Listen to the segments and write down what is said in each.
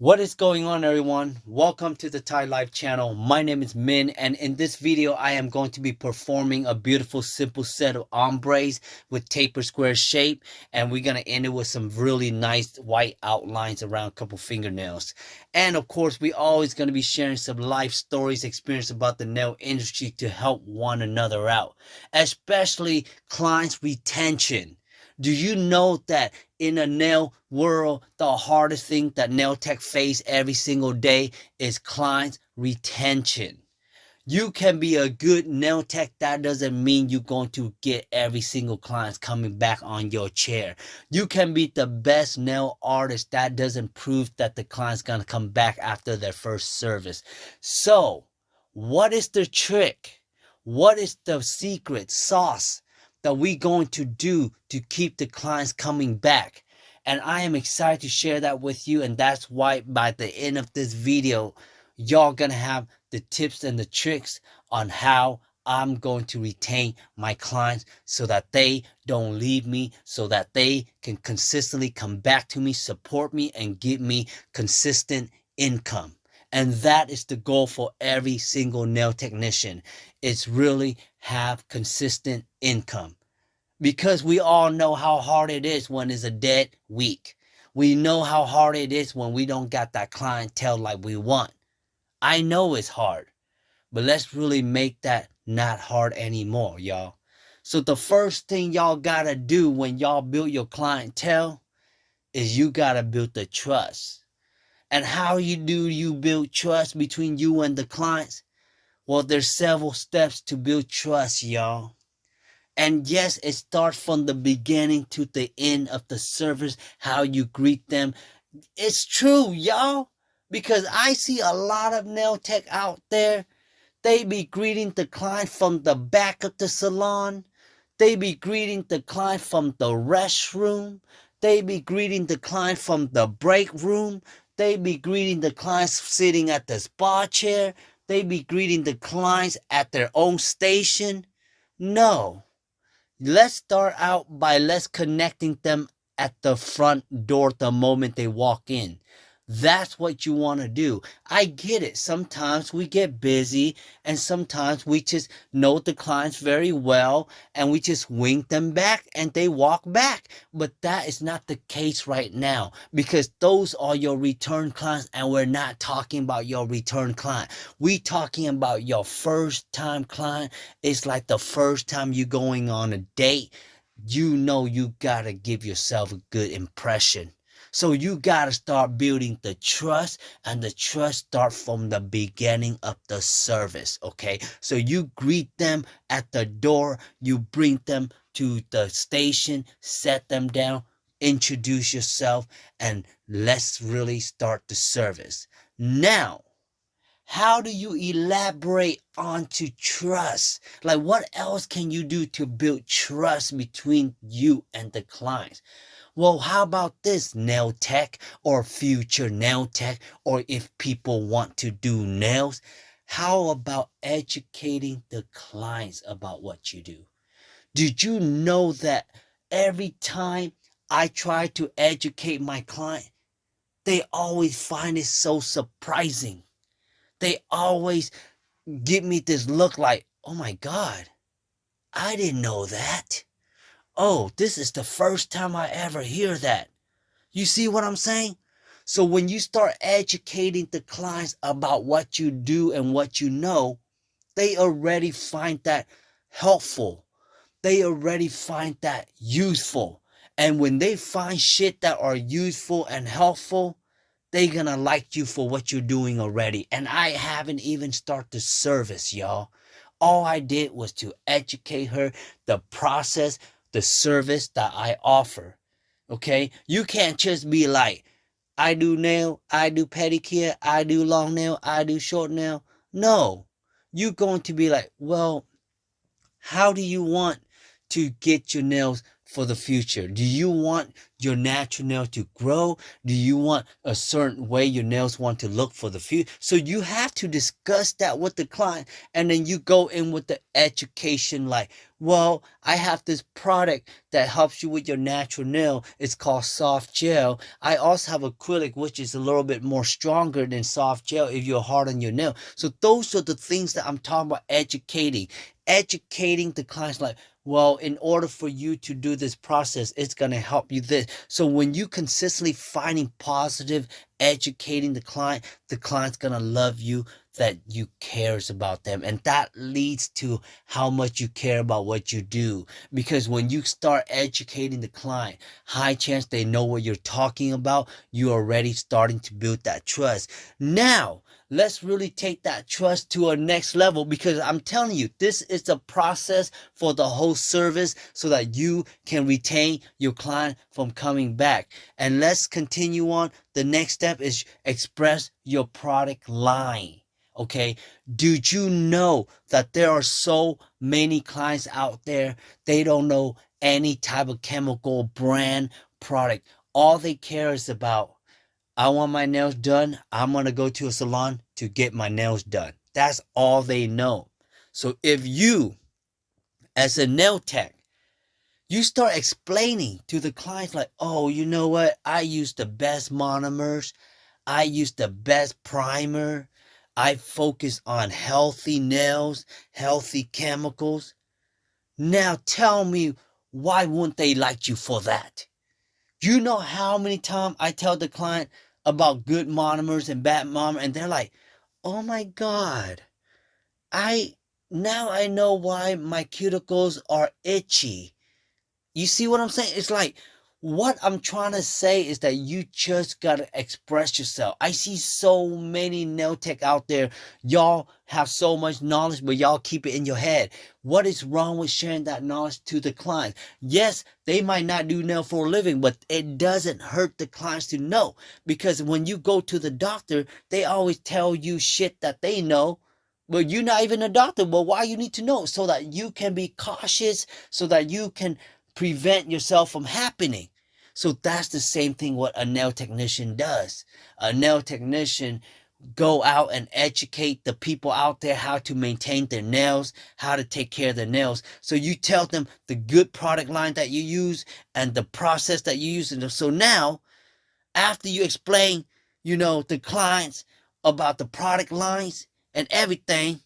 What is going on, everyone? Welcome to the THAI Lyfe Channel. My name is Min, and in this video I am going to be performing a beautiful simple set of ombres with tapered square shape, and we're going to end it with some really nice white outlines around a couple fingernails. And of course, we always going to be sharing some life stories, experience about the nail industry to help one another out, especially clients retention. Do you know that in a nail world, the hardest thing that nail tech face every single day is clients retention? You can be a good nail tech. That doesn't mean you're going to get every single client coming back on your chair. You can be the best nail artist. That doesn't prove that the client's going to come back after their first service. So, what is the trick? What is the secret sauce that we going to do to keep the clients coming back? And I am excited to share that with you, and that's why by the end of this video y'all gonna have the tips and the tricks on how I'm going to retain my clients so that they don't leave me, so that they can consistently come back to me, support me, and give me consistent income. And that is the goal for every single nail technician. It's really have consistent income. Because we all know how hard it is when it's a dead week. We know how hard it is when we don't got that clientele like we want. I know it's hard, but let's really make that not hard anymore, y'all. So the first thing y'all gotta do when y'all build your clientele is you gotta build the trust. And how you build trust between you and the clients? Well, there's several steps to build trust, y'all. And yes, it starts from the beginning to the end of the service, how you greet them. It's true, y'all. Because I see a lot of nail tech out there. They be greeting the client from the back of the salon. They be greeting the client from the restroom. They be greeting the client from the break room. They be greeting the clients sitting at the spa chair. They be greeting the clients at their own station. No. Let's start out by let's connecting them at the front door the moment they walk in. That's what you want to do. I get it. Sometimes we get busy and sometimes we just know the clients very well and we just wink them back and they walk back. But that is not the case right now because those are your return clients and we're not talking about your return client. We talking about your first time client. It's like the first time you going on a date. You know you gotta give yourself a good impression. So you got to start building the trust, and the trust starts from the beginning of the service, okay? So you greet them at the door, you bring them to the station, set them down, introduce yourself, and let's really start the service. Now, how do you elaborate onto trust? Like, what else can you do to build trust between you and the clients? Well, how about this, nail tech or future nail tech, or if people want to do nails? How about educating the clients about what you do? Did you know that every time I try to educate my client, they always find it so surprising? They always give me this look like, oh my God, I didn't know that. Oh, this is the first time I ever hear that. You see what I'm saying? So when you start educating the clients about what you do and what you know, they already find that helpful. They already find that useful. And when they find shit that are useful and helpful, they gonna like you for what you're doing already. And I haven't even started the service, y'all. All I did was to educate her, the process, the service that I offer. Okay? You can't just be like, I do nail, I do pedicure, I do long nail, I do short nail. No. You're going to be like, well, how do you want to get your nails for the future? Do you want your natural nail to grow? Do you want a certain way your nails want to look for the future? So you have to discuss that with the client, and then you go in with the education like, well, I have this product that helps you with your natural nail. It's called soft gel. I also have acrylic, which is a little bit more stronger than soft gel if you're hard on your nail. So those are the things that I'm talking about, educating the clients like, well, in order for you to do this process, it's going to help you this. So when you consistently finding positive, educating the client's going to love you, that you cares about them. And that leads to how much you care about what you do. Because when you start educating the client, high chance they know what you're talking about. You are already starting to build that trust. Now, let's really take that trust to a next level, because I'm telling you, this is the process for the whole service so that you can retain your client from coming back. And let's continue on. The next step is express your product line. Okay, did you know that there are so many clients out there, they don't know any type of chemical brand product. All they care is about, I want my nails done. I'm going to go to a salon to get my nails done. That's all they know. So if you, as a nail tech, you start explaining to the clients like, oh, you know what? I use the best monomers. I use the best primer. I focus on healthy nails, healthy chemicals. Now tell me, why wouldn't they like you for that? You know how many times I tell the client about good monomers and bad monomers, and they're like, oh my God, now I know why my cuticles are itchy. You see what I'm saying? It's like, what I'm trying to say is that you just gotta express yourself. I see so many nail tech out there. Y'all have so much knowledge, but y'all keep it in your head. What is wrong with sharing that knowledge to the clients? Yes, they might not do nail for a living, but it doesn't hurt the clients to know. Because when you go to the doctor, they always tell you shit that they know. But you're not even a doctor. But why you need to know? So that you can be cautious, so that you can prevent yourself from happening. So that's the same thing what a nail technician does. A nail technician go out and educate the people out there how to maintain their nails, how to take care of their nails. So you tell them the good product line that you use and the process that you use. And so now, after you explain, the clients about the product lines and everything,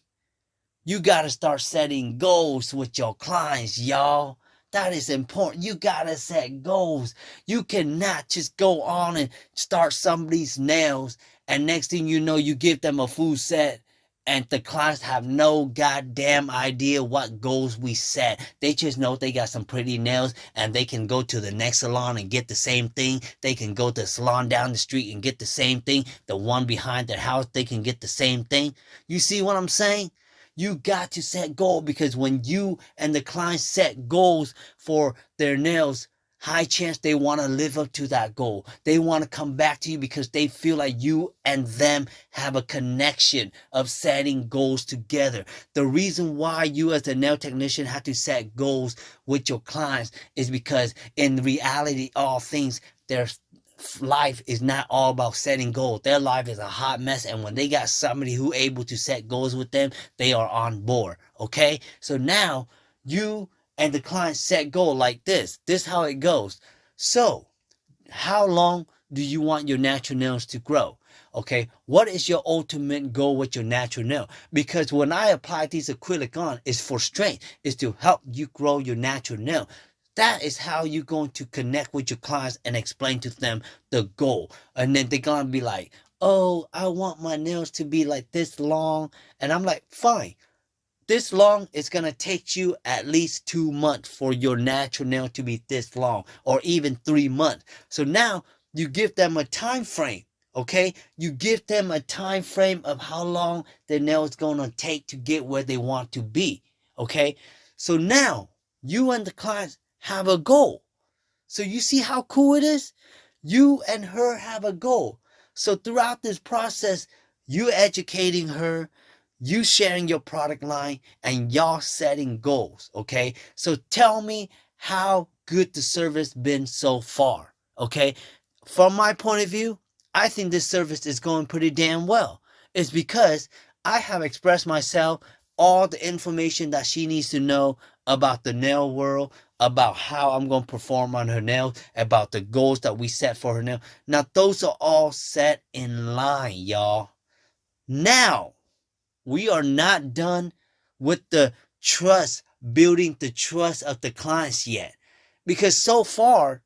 you got to start setting goals with your clients, y'all. That is important. You got to set goals. You cannot just go on and start somebody's nails, and next thing you know, you give them a full set and the clients have no goddamn idea what goals we set. They just know they got some pretty nails and they can go to the next salon and get the same thing. They can go to the salon down the street and get the same thing. The one behind their house, they can get the same thing. You see what I'm saying? You got to set goals, because when you and the client set goals for their nails, high chance they want to live up to that goal. They want to come back to you because they feel like you and them have a connection of setting goals together. The reason why you as a nail technician have to set goals with your clients is because in reality, all things, there's life is not all about setting goals. Their life is a hot mess, and when they got somebody who able to set goals with them, they are on board. Okay, so now you and the client set goal like this. This is how it goes. So how long do you want your natural nails to grow? Okay, what is your ultimate goal with your natural nail? Because when I apply these acrylic on, it's for strength. It's to help you grow your natural nail. That is how you're going to connect with your clients and explain to them the goal. And then they're going to be like, oh, I want my nails to be like this long. And I'm like, fine. This long is going to take you at least 2 months for your natural nail to be this long, or even 3 months. So now you give them a time frame. Okay, you give them a time frame of how long their nail is going to take to get where they want to be. Okay, so now you and the clients have a goal. So you see how cool it is? You and her have a goal. So throughout this process, you educating her, you sharing your product line, and y'all setting goals. Okay, so tell me, how good the service been so far. Okay, from my point of view, I think this service is going pretty damn well. It's because I have expressed myself all the information that she needs to know about the nail world, about how I'm going to perform on her nails, about the goals that we set for her nail. Now, those are all set in line, y'all. Now, we are not done with the trust, building the trust of the clients yet. Because so far,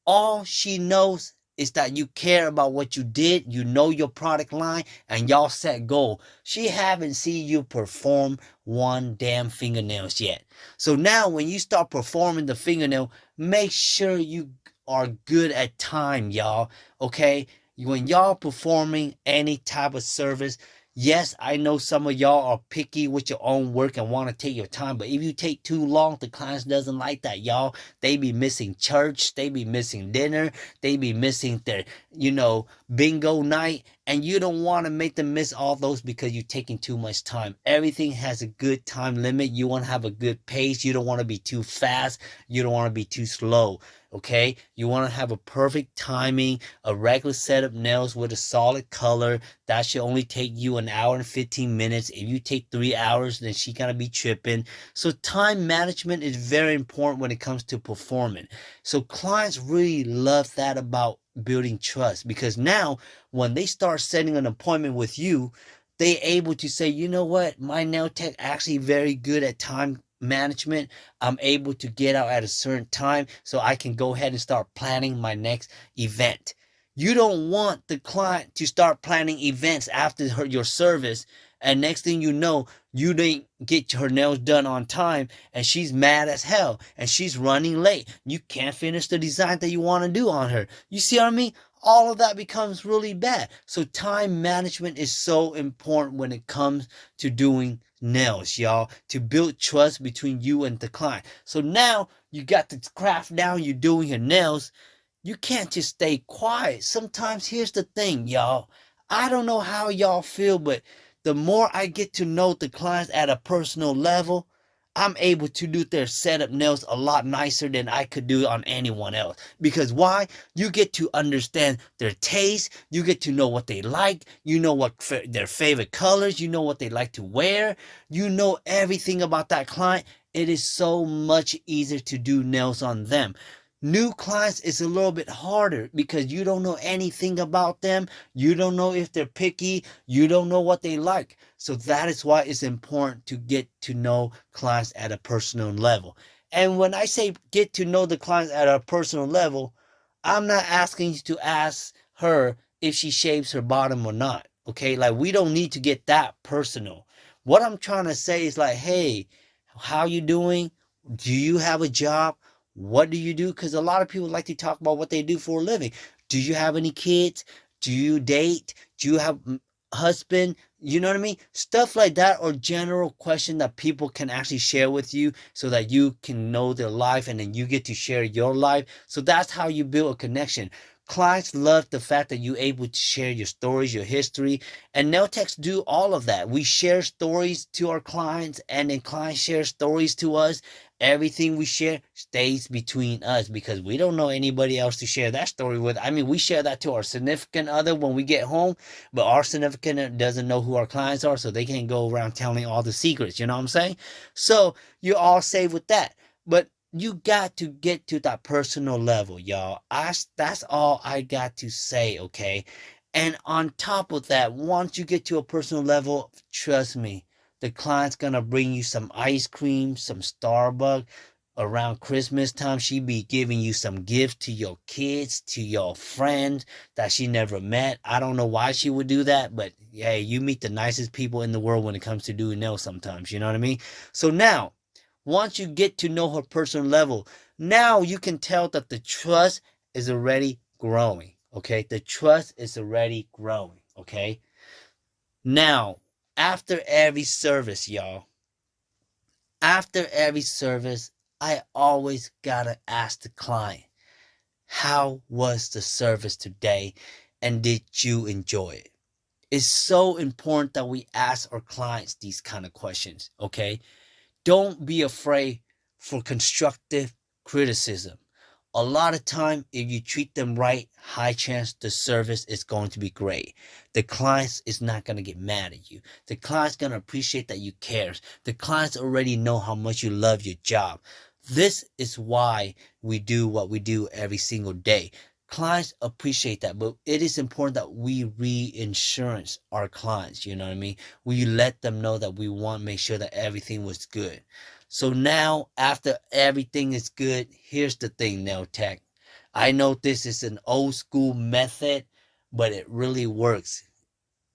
all she knows is that you care about what you did, you know your product line, and y'all set goal. She haven't seen you perform one damn fingernails yet. So now when you start performing the fingernail, make sure you are good at time, y'all. Okay? When y'all performing any type of service, yes, I know some of y'all are picky with your own work and want to take your time, but if you take too long, the clients doesn't like that, y'all. They be missing church, they be missing dinner, they be missing their, bingo night, and you don't want to make them miss all those because you're taking too much time. Everything has a good time limit. You want to have a good pace. You don't want to be too fast. You don't want to be too slow. Okay, you want to have a perfect timing, a regular set of nails with a solid color. That should only take you an hour and 15 minutes. If you take 3 hours, then she gotta be tripping. So time management is very important when it comes to performing. So clients really love that about building trust, because now when they start setting an appointment with you, they able to say, you know what, my nail tech actually very good at time management. I'm able to get out at a certain time so I can go ahead and start planning my next event. You don't want the client to start planning events after your service, and next thing you know, you didn't get her nails done on time, and she's mad as hell, and she's running late. You can't finish the design that you want to do on her. You see what I mean? All of that becomes really bad. So time management is so important when it comes to doing nails, y'all, to build trust between you and the client. So now you got the craft down, you're doing your nails. You can't just stay quiet. Sometimes, here's the thing, y'all. I don't know how y'all feel, but the more I get to know the clients at a personal level, I'm able to do their setup nails a lot nicer than I could do on anyone else. Because why? You get to understand their taste. You get to know what they like. You know what their favorite colors. You know what they like to wear. You know everything about that client. It is so much easier to do nails on them. New clients is a little bit harder because you don't know anything about them. You don't know if they're picky. You don't know what they like. So that is why it's important to get to know clients at a personal level. And when I say get to know the clients at a personal level, I'm not asking you to ask her if she shaves her bottom or not. Okay, like we don't need to get that personal. What I'm trying to say is like, hey, how you doing? Do you have a job? What do you do? Because a lot of people like to talk about what they do for a living. Do you have any kids? Do you date? Do you have a husband? You know what I mean? Stuff like that, or general question that people can actually share with you so that you can know their life and then you get to share your life. So that's how you build a connection. Clients love the fact that you're able to share your stories, your history, and nail techs do all of that. We share stories to our clients, and then clients share stories to us. Everything we share stays between us because we don't know anybody else to share that story with. I mean, we share that to our significant other when we get home, but our significant other doesn't know who our clients are, so they can't go around telling all the secrets. You know what I'm saying? So you're all safe with that. But you got to get to that personal level, y'all. That's all I got to say, okay? And on top of that, once you get to a personal level, trust me, the client's gonna bring you some ice cream, some Starbucks. Around Christmas time, she be giving you some gifts to your kids, to your friends that she never met. I don't know why she would do that, but hey, you meet the nicest people in the world when it comes to doing nails sometimes, you know what I mean? So now, once you get to know her personal level, now you can tell that the trust is already growing, okay? The trust is already growing, okay? Now, after every service, y'all, after every service, I always gotta ask the client, how was the service today and did you enjoy it? It's so important that we ask our clients these kind of questions, okay? Don't be afraid for constructive criticism. A lot of time, if you treat them right, high chance the service is going to be great. The clients is not going to get mad at you. The client's going to appreciate that you cares. The clients already know how much you love your job. This is why we do what we do every single day. Clients appreciate that, but it is important that we reinsurance our clients. You know what I mean? We let them know that we want to make sure that everything was good. So now, after everything is good, here's the thing, Nail Tech. I know this is an old school method, but it really works.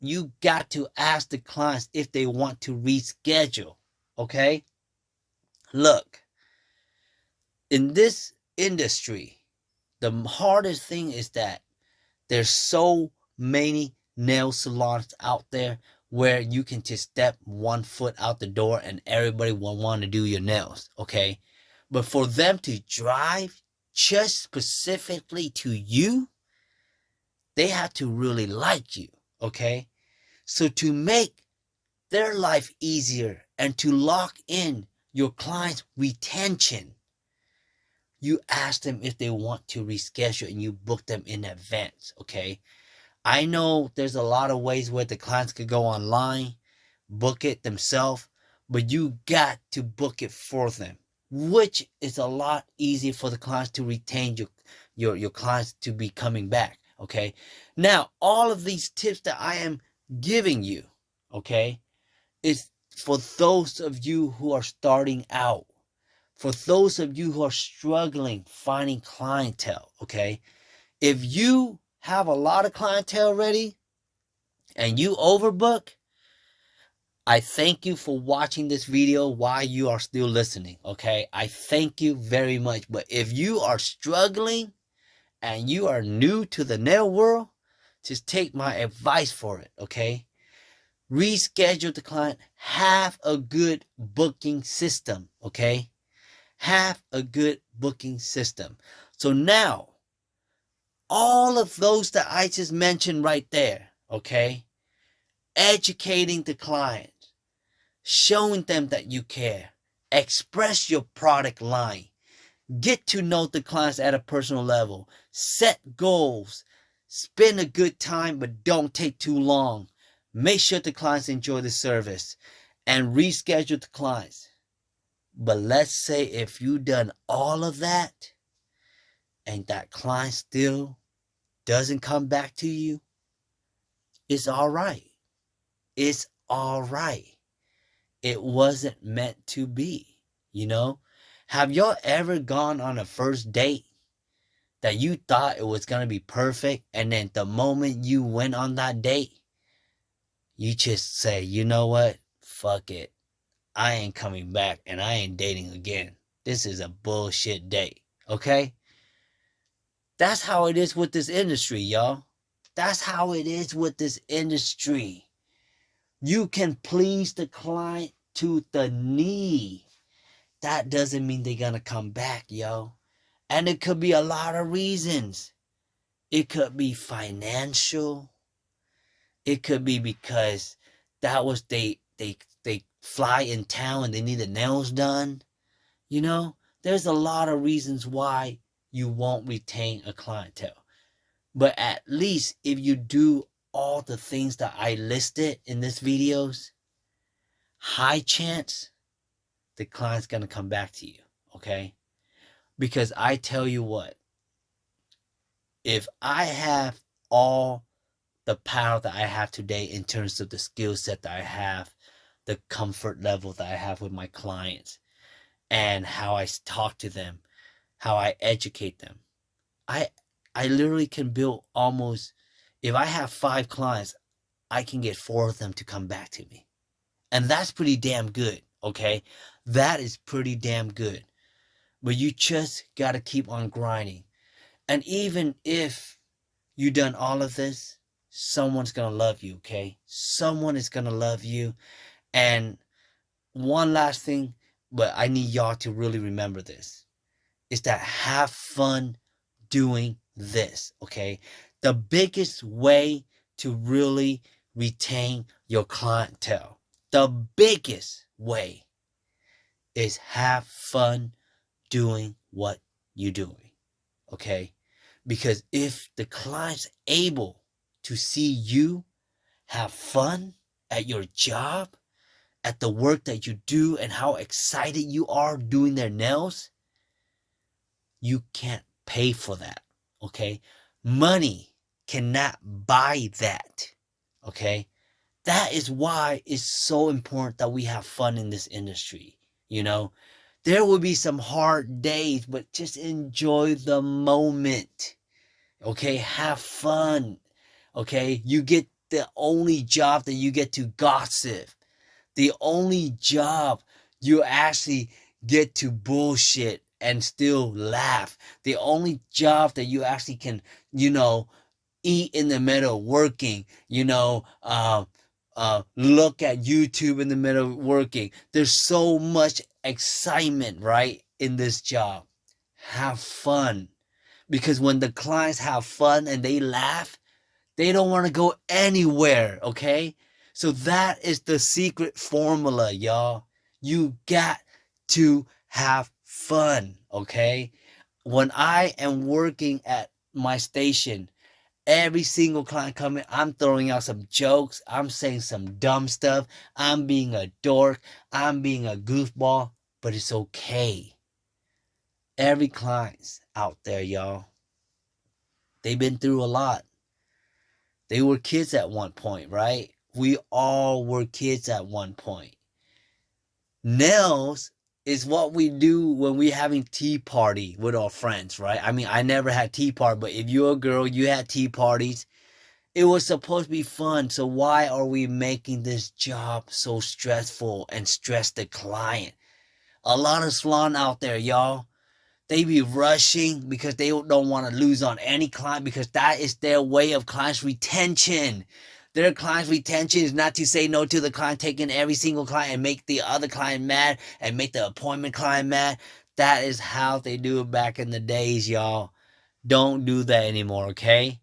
You got to ask the clients if they want to reschedule. Okay? Look, in this industry, the hardest thing is that there's so many nail salons out there where you can just step 1 foot out the door and everybody will want to do your nails, okay? But for them to drive just specifically to you, they have to really like you, okay? So to make their life easier and to lock in your client's retention, you ask them if they want to reschedule and you book them in advance, okay? I know there's a lot of ways where the clients could go online, book it themselves, but you got to book it for them, which is a lot easier for the clients to retain your clients to be coming back, okay? Now, all of these tips that I am giving you, okay, is for those of you who are starting out. For those of you who are struggling finding clientele, okay? If you have a lot of clientele already and you overbook, I thank you for watching this video while you are still listening, okay? I thank you very much. But if you are struggling and you are new to the nail world, just take my advice for it, okay? Reschedule the client. Have a good booking system, okay? Have a good booking system. So now, all of those that I just mentioned right there, okay? Educating the client, showing them that you care, express your product line, get to know the clients at a personal level, set goals, spend a good time but don't take too long, make sure the clients enjoy the service, and reschedule the clients. But let's say if you done all of that and that client still doesn't come back to you, it's all right. It's all right. It wasn't meant to be, you know? Have y'all ever gone on a first date that you thought it was going to be perfect, and then the moment you went on that date, you just say, you know what? Fuck it. I ain't coming back and I ain't dating again. This is a bullshit date, okay? That's how it is with this industry, y'all. That's how it is with this industry. You can please the client to the knee. That doesn't mean they're gonna come back, yo. And it could be a lot of reasons. It could be financial. It could be because that was they fly in town and they need the nails done. You know, there's a lot of reasons why you won't retain a clientele. But at least if you do all the things that I listed in this videos, high chance the client's going to come back to you, okay? Because I tell you what, if I have all the power that I have today in terms of the skill set that I have, the comfort level that I have with my clients, and how I talk to them, how I educate them, I literally can build almost, if I have 5 clients, I can get 4 of them to come back to me. And that's pretty damn good, okay? That is pretty damn good. But you just got to keep on grinding. And even if you done all of this, someone's going to love you, okay? Someone is going to love you. And one last thing, but I need y'all to really remember this, is that have fun doing this, okay? The biggest way to really retain your clientele, the biggest way, is have fun doing what you're doing, okay? Because if the client's able to see you have fun at your job, at the work that you do, and how excited you are doing their nails, you can't pay for that, okay? Money cannot buy that, okay? That is why it's so important that we have fun in this industry, you know? There will be some hard days, but just enjoy the moment, okay? Have fun, okay? You get the only job that you get to gossip. The only job you actually get to bullshit and still laugh. The only job that you actually can, eat in the middle working, look at YouTube in the middle working. There's so much excitement, right, in this job. Have fun. Because when the clients have fun and they laugh, they don't want to go anywhere, okay? So that is the secret formula, y'all. You got to have fun, okay? When I am working at my station, every single client coming, I'm throwing out some jokes. I'm saying some dumb stuff. I'm being a dork. I'm being a goofball, but it's okay. Every client's out there, y'all. They've been through a lot. They were kids at one point, right? We all were kids at one point. Nails is what we do when we're having tea party with our friends, right? I mean, I never had tea party, but if you're a girl, you had tea parties. It was supposed to be fun. So why are we making this job so stressful and stress the client? A lot of salon out there, y'all. They be rushing because they don't want to lose on any client, because that is their way of client retention. Their client retention is not to say no to the client, taking every single client and make the other client mad and make the appointment client mad. That is how they do it back in the days, y'all. Don't do that anymore, okay?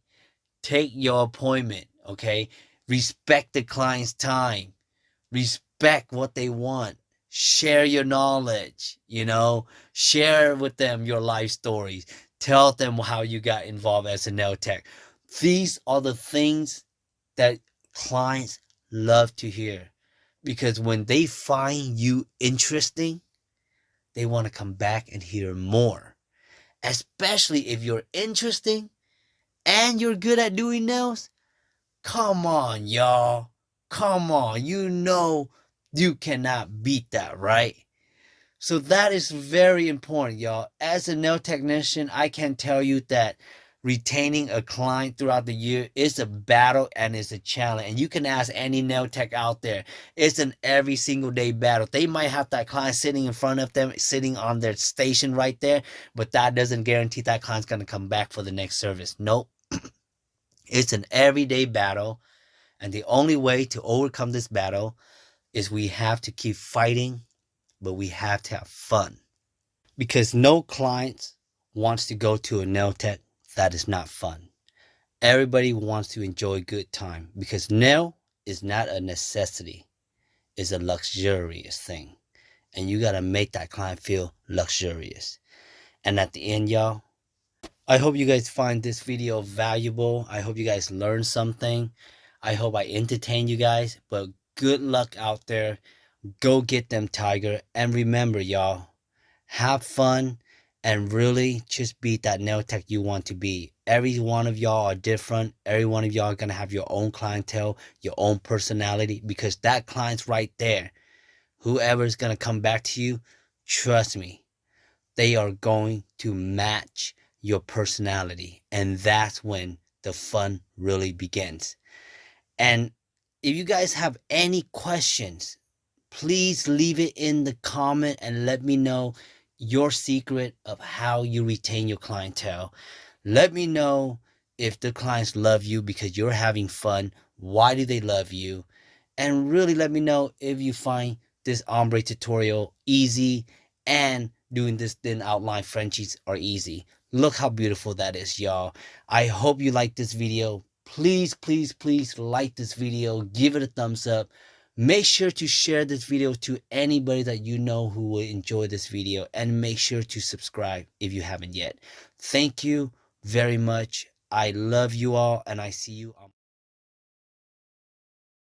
Take your appointment, okay? Respect the client's time. Respect what they want. Share your knowledge, share with them your life stories. Tell them how you got involved as a nail tech. These are the things that clients love to hear, because when they find you interesting, they want to come back and hear more. Especially if you're interesting and you're good at doing nails. Come on, y'all. Come on. You cannot beat that, right? So that is very important, y'all. As a nail technician, I can tell you that retaining a client throughout the year is a battle and it's a challenge. And you can ask any nail tech out there. It's an every single day battle. They might have that client sitting in front of them, sitting on their station right there, but that doesn't guarantee that client's going to come back for the next service. Nope. It's an everyday battle. And the only way to overcome this battle is we have to keep fighting, but we have to have fun. Because no client wants to go to a nail tech that is not fun. Everybody wants to enjoy a good time, because nail is not a necessity. It's a luxurious thing. And you got to make that client feel luxurious. And at the end, y'all, I hope you guys find this video valuable. I hope you guys learn something. I hope I entertain you guys. But good luck out there. Go get them, Tiger. And remember, y'all, have fun and really just be that nail tech you want to be. Every one of y'all are different. Every one of y'all are going to have your own clientele, your own personality, because that client's right there. Whoever's going to come back to you, trust me, they are going to match your personality. And that's when the fun really begins. And if you guys have any questions, please leave it in the comment and let me know your secret of how you retain your clientele. Let me know if the clients love you because you're having fun. Why do they love you? And really let me know if you find this ombre tutorial easy and doing this thin outline Frenchies are easy. Look how beautiful that is, y'all. I hope you like this video. Please, please, please like this video. Give it a thumbs up. Make sure to share this video to anybody that you know who will enjoy this video, and make sure to subscribe if you haven't yet. Thank you very much. I love you all, and I see you on